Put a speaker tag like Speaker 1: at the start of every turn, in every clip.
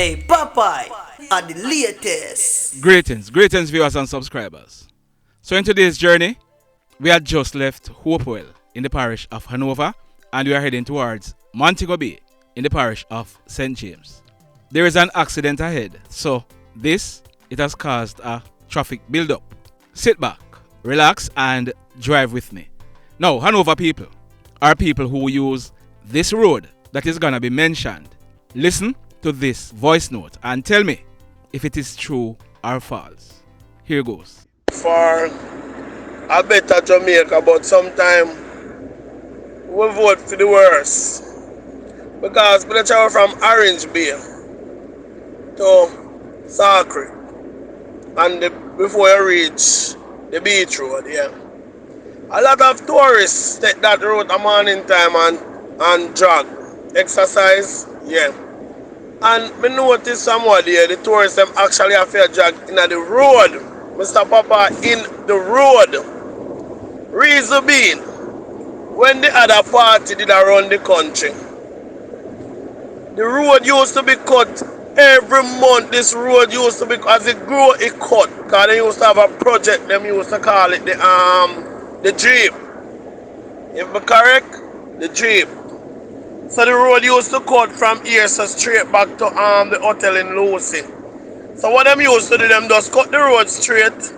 Speaker 1: Hey, Popeye are the latest.
Speaker 2: Greetings viewers and subscribers. So in today's journey, we had just left Hopewell in the parish of Hanover and we are heading towards Montego Bay in the parish of St. James. There is an accident ahead, so it has caused a traffic build-up. Sit back, relax and drive with me. Now, Hanover people are people who use this road that is going to be mentioned. Listen to this voice note and tell me if it is true or false. Here goes.
Speaker 3: For a better Jamaica, but sometimes we vote for the worst. Because we travel from Orange Bay to Sacre. And before you reach the beach road, a lot of tourists take that route a morning time and jog, exercise, And me notice somebody here, the tourists them actually have to jog in the road. Mr. Papa, in the road. Reason being, when the other party did around the country, the road used to be cut every month. This road used to be, as it grew, it cut. Because they used to have a project, them used to call it the Jeep. If I'm correct, the Jeep. So the road used to cut from here so straight back to the hotel in Lucy. So what them used to do, them just cut the road straight.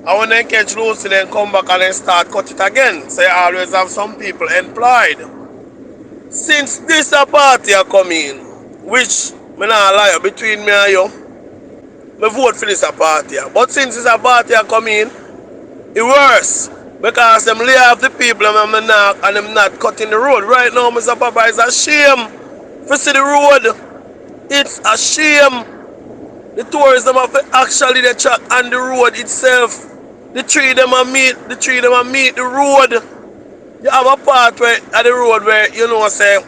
Speaker 3: And when they catch Lucy, then come back and then start cut it again. So you always have some people employed. Since this a party a come in, which, me not lie, between me and you, me vote for this a party. But since this a party a come in, it worse. Because them lay off the people and them knock and them not cutting the road. Right now, Mr. Papa, it's a shame to see the road. It's a shame. The tourists them have to actually the track and the road itself. The tree them a meet the road. You have a part where at the road where you know say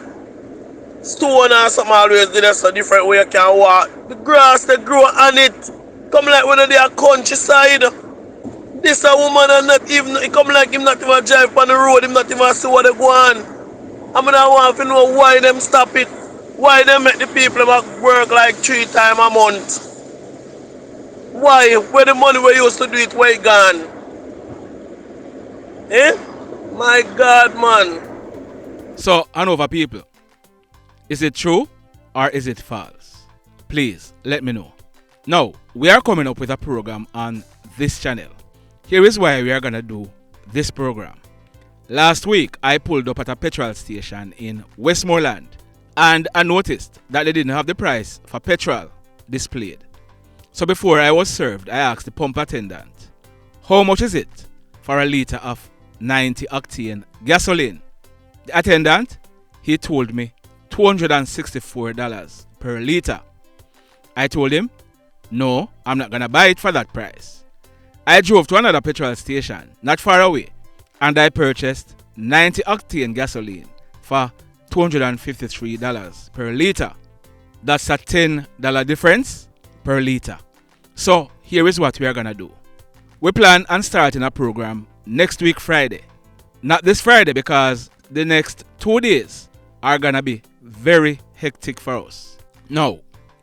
Speaker 3: stone or something always do that's a different way you can walk. The grass they grow on it. Come like when they are countryside. This a woman and not even it come like him not even drive on the road, him not even see what they go on. I mean I want to know why them stop it. Why they make the people work like 3 times a month. Why? Where the money we used to do it, where it gone? My God, man.
Speaker 2: So, Hanover people, is it true or is it false? Please, let me know. Now, we are coming up with a program on this channel. Here is why we are going to do this program. Last week, I pulled up at a petrol station in Westmoreland and I noticed that they didn't have the price for petrol displayed. So before I was served, I asked the pump attendant, how much is it for a litre of 90 octane gasoline? The attendant, he told me $264 per litre. I told him, no, I'm not going to buy it for that price. I drove to another petrol station, not far away, and I purchased 90 octane gasoline for $253 per litre. That's a $10 difference per litre. So here is what we are going to do. We plan on starting a program next week Friday. Not this Friday because the next 2 days are going to be very hectic for us. Now,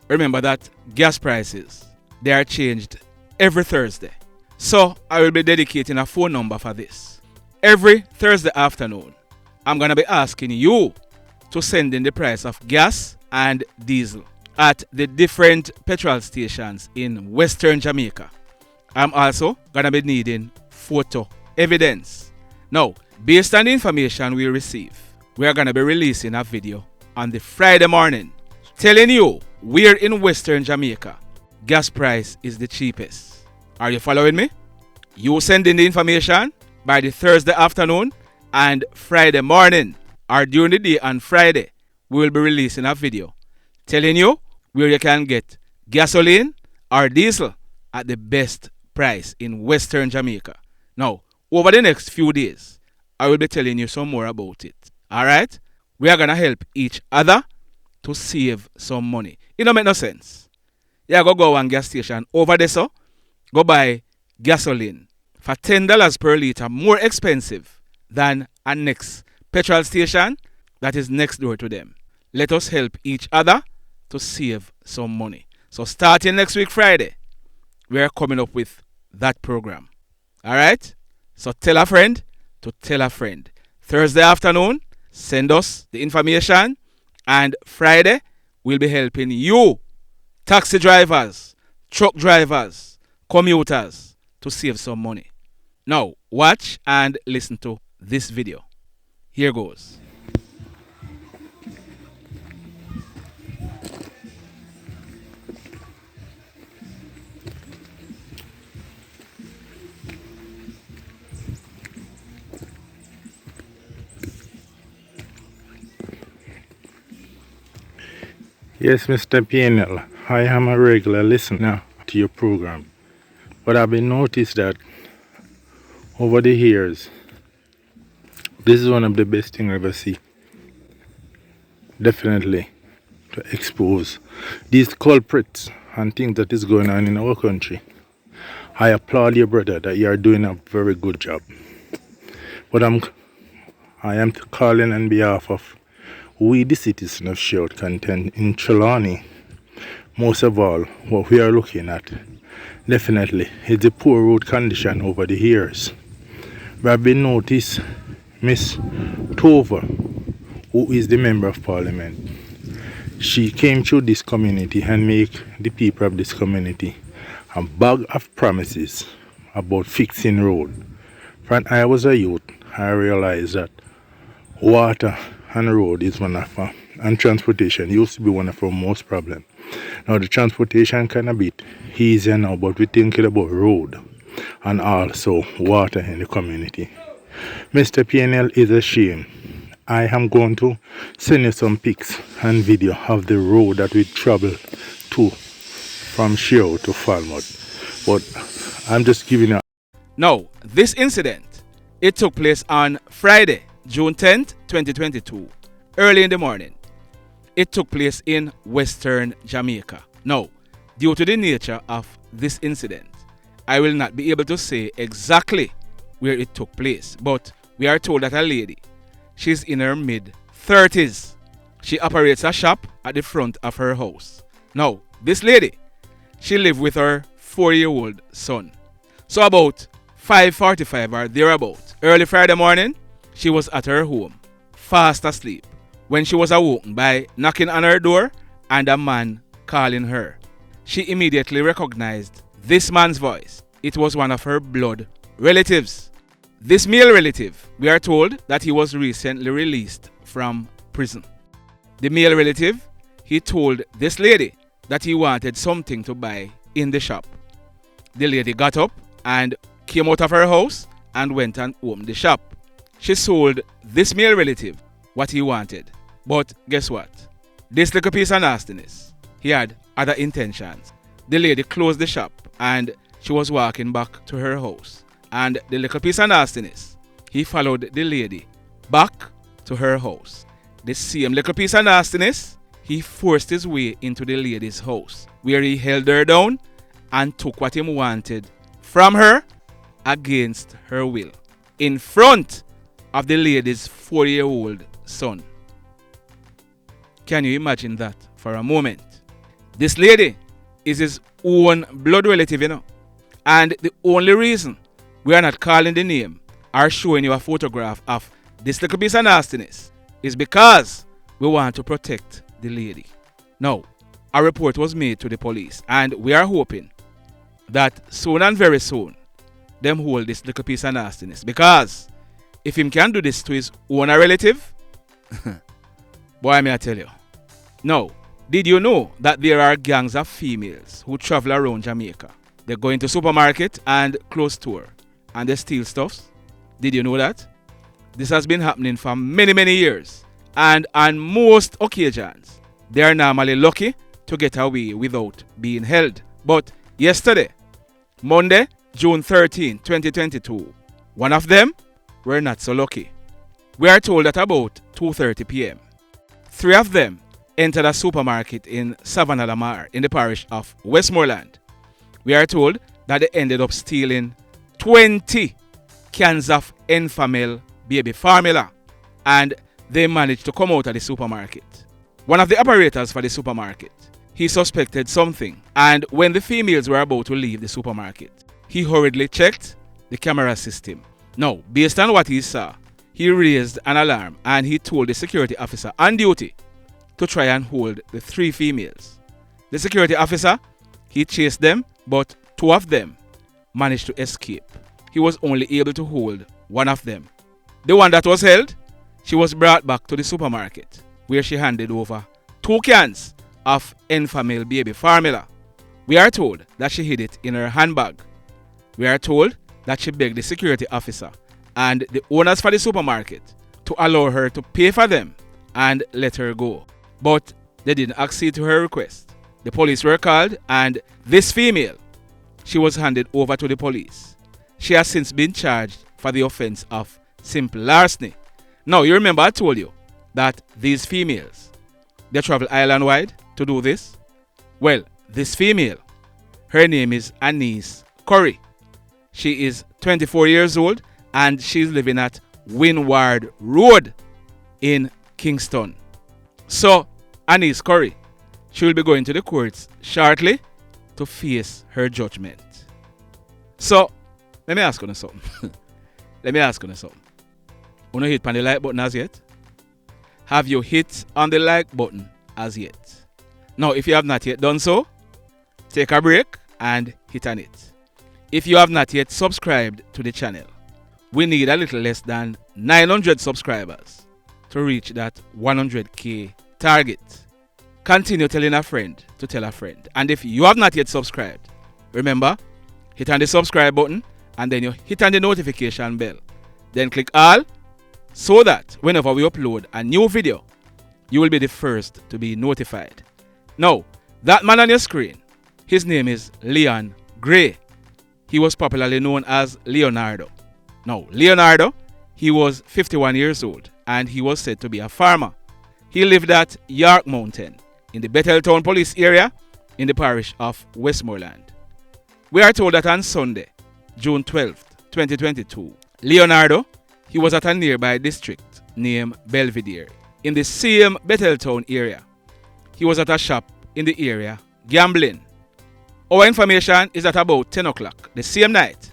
Speaker 2: remember that gas prices, they are changed every Thursday. So I will be dedicating a phone number for this. Every Thursday afternoon, I'm going to be asking you to send in the price of gas and diesel at the different petrol stations in Western Jamaica. I'm also going to be needing photo evidence. Now, based on the information we receive, we are going to be releasing a video on the Friday morning telling you where in Western Jamaica gas price is the cheapest. Are you following me? You send in the information by the Thursday afternoon and Friday morning or during the day on Friday, we will be releasing a video telling you where you can get gasoline or diesel at the best price in Western Jamaica. Now, over the next few days, I will be telling you some more about it. Alright? We are going to help each other to save some money. It don't make no sense. You go one gas station over there, so go buy gasoline for $10 per litre more expensive than a next petrol station that is next door to them. Let us help each other to save some money. So starting next week Friday, we are coming up with that program. Alright? So tell a friend to tell a friend. Thursday afternoon, send us the information. And Friday, we'll be helping you, taxi drivers, truck drivers, commuters, to save some money. Now, watch and listen to this video. Here goes.
Speaker 4: Yes, Mr. PNL, I am a regular listener to your program, but I've been noticed that over the years, this is one of the best things I ever see. Definitely to expose these culprits and things that is going on in our country. I applaud you, brother, that you are doing a very good job. But I am calling on behalf of we, the citizens of Short Content in Trelawney. Most of all, what we are looking at definitely is the poor road condition over the years. We have been noticed Miss Tover, who is the member of parliament. She came through this community and make the people of this community a bag of promises about fixing road. When I was a youth, I realized that water and road is one of and transportation used to be one of our most problems. Now the transportation kind of bit easier now, but we're thinking about road and also water in the community. Mr. PNL is a shame. I am going to send you some pics and video of the road that we travel to from Shiro to Falmouth. But I'm just giving you.
Speaker 2: Now, this incident, it took place on Friday, June 10th, 2022, early in the morning. It took place in Western Jamaica. Now, due to the nature of this incident, I will not be able to say exactly where it took place, but we are told that a lady, she's in her mid-30s. She operates a shop at the front of her house. Now, this lady, she lived with her 4-year-old son. So about 5:45 or thereabout, early Friday morning, she was at her home, fast asleep, when she was awoken by knocking on her door and a man calling her. She immediately recognized this man's voice. It was one of her blood relatives. This male relative, we are told that he was recently released from prison. The male relative, he told this lady that he wanted something to buy in the shop. The lady got up and came out of her house and went and opened the shop. She sold this male relative what he wanted. But guess what? This little piece of nastiness, he had other intentions. The lady closed the shop and she was walking back to her house. And the little piece of nastiness, he followed the lady back to her house. The same little piece of nastiness, he forced his way into the lady's house, where he held her down and took what he wanted from her against her will, in front of the lady's 4-year-old son. Can you imagine that for a moment? This lady is his own blood relative, you know. And the only reason we are not calling the name or showing you a photograph of this little piece of nastiness is because we want to protect the lady. Now, a report was made to the police and we are hoping that soon and very soon them hold this little piece of nastiness, because if him can do this to his own relative, boy, may I tell you. Now, did you know that there are gangs of females who travel around Jamaica? They go into supermarket and clothes store and they steal stuffs? Did you know that? This has been happening for many years, and on most occasions they are normally lucky to get away without being held. But yesterday, Monday, June 13, 2022, one of them were not so lucky. We are told that about 2:30 p.m. 3 of them entered a supermarket in Savannah Lamar in the parish of Westmoreland. We are told that they ended up stealing 20 cans of Enfamil baby formula, and they managed to come out of the supermarket. One of the operators for the supermarket, he suspected something, and when the females were about to leave the supermarket, he hurriedly checked the camera system. Now, based on what he saw, he raised an alarm and he told the security officer on duty to try and hold the 3 females. The security officer, he chased them, but 2 of them managed to escape. He was only able to hold 1 of them. The one that was held, she was brought back to the supermarket, where she handed over 2 cans of Enfamil baby formula. We are told that she hid it in her handbag. We are told that she begged the security officer and the owners for the supermarket to allow her to pay for them and let her go. But they didn't accede to her request. The police were called, and this female, she was handed over to the police. She has since been charged for the offense of simple larceny. Now, you remember I told you that these females, they travel island-wide to do this? Well, this female, her name is Anise Curry. She is 24 years old and she's living at Windward Road in Kingston. So, Anise Curry, she will be going to the courts shortly to face her judgment. So, let me ask you something. You hit on the like button as yet? Have you hit on the like button as yet? Now, if you have not yet done so, take a break and hit on it. If you have not yet subscribed to the channel, we need a little less than 900 subscribers to reach that 100k target. Continue telling a friend to tell a friend. And if you have not yet subscribed, remember, hit on the subscribe button and then you hit on the notification bell. Then click all so that whenever we upload a new video, you will be the first to be notified. Now, that man on your screen, his name is Leon Gray. He was popularly known as Leonardo. Now, Leonardo, he was 51 years old and he was said to be a farmer. He lived at York Mountain in the Betheltown police area in the parish of Westmoreland. We are told that on Sunday, June 12th, 2022, Leonardo, he was at a nearby district named Belvedere in the same Betheltown area. He was at a shop in the area gambling. Our information is at about 10 o'clock the same night.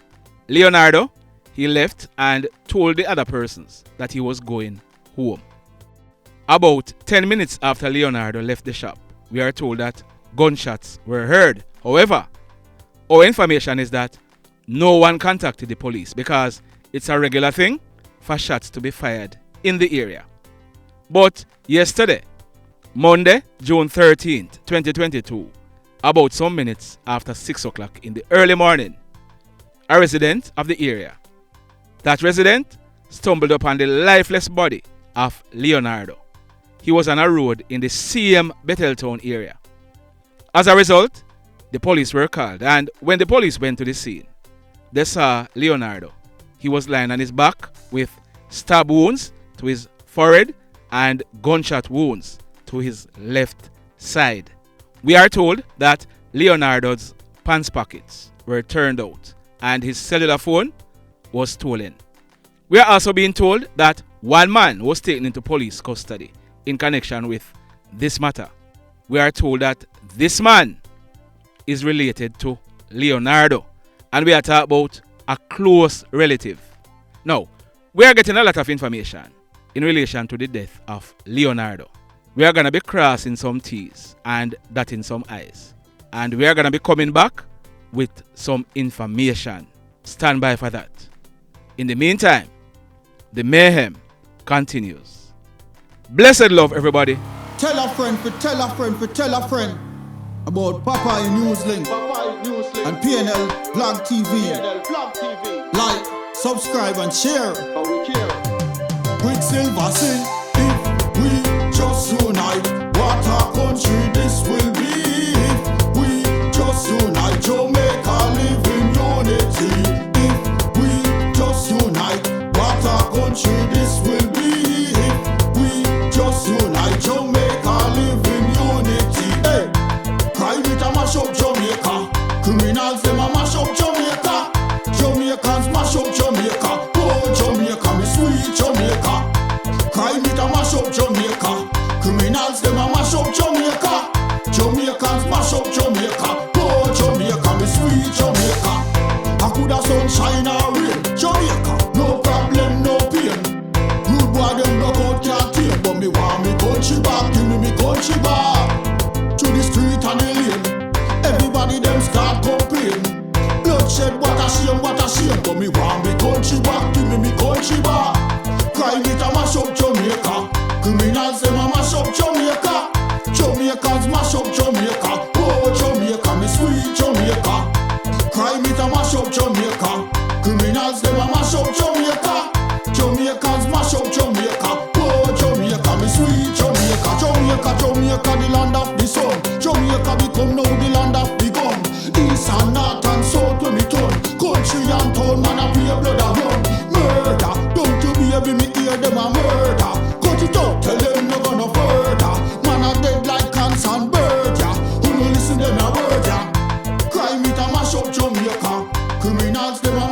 Speaker 2: Leonardo, he left and told the other persons that he was going home. About 10 minutes after Leonardo left the shop, we are told that gunshots were heard. However, our information is that no one contacted the police because it's a regular thing for shots to be fired in the area. But yesterday, Monday, June 13th, 2022, about some minutes after 6 o'clock in the early morning, a resident of the area, that resident stumbled upon the lifeless body of Leonardo. He was on a road in the same Betheltown area. As a result, the police were called, and when the police went to the scene, they saw Leonardo. He was lying on his back with stab wounds to his forehead and gunshot wounds to his left side. We are told that Leonardo's pants pockets were turned out and his cellular phone was stolen. We are also being told that one man was taken into police custody in connection with this matter. We are told that this man is related to Leonardo, and we are talking about a close relative. Now, we are getting a lot of information in relation to the death of Leonardo. We are going to be crossing some T's and dotting some I's. And we are going to be coming back with some information. Stand by for that. In the meantime, the mayhem continues. Blessed love, everybody.
Speaker 5: Tell a friend, tell a friend, tell a friend about Popeye NewzLynx and PNL Blog TV. Like, subscribe and share. Quicksilver sing, if we just unite, what a country this will be. If we just unite, Jamaica live in unity. If we just unite, what a country this will be. If we just unite, Jamaica live in unity. Hey, crime it a mash up Jamaica. Criminals them a mash up Jamaica. Jamaicans mash up Jamaica. Oh Jamaica, me sweet Jamaica. Crime it a mash up Jamaica. Criminals them a mash up Jamaica. Jamaicans country bar. To the street and the lane, everybody them start complain. Bloodshed, what a shame, what a shame. But me want me country back, give me country bar. Crime it a mash up Jamaica. Criminals them a mash up Jamaica. Jamaicans mash up Jamaica. Oh Jamaica, me sweet Jamaica. Crime it a mash up Jamaica. Criminals them a mash up Jamaica. Jamaicans mash up Jamaica. Oh Jamaica, me sweet Jamaica. Jamaica, Jamaica, the land of the sun. Jamaica become now the land of the gun. East and north and south when me turn. Country and town, man a pay blood a run. Murder, don't you baby me hear them a murder. Cut it out, tell them no gonna further. Man a dead like cancer and bird, yeah. Who no listen them a word, yeah. Crime it a mash up Jamaica. Criminals them a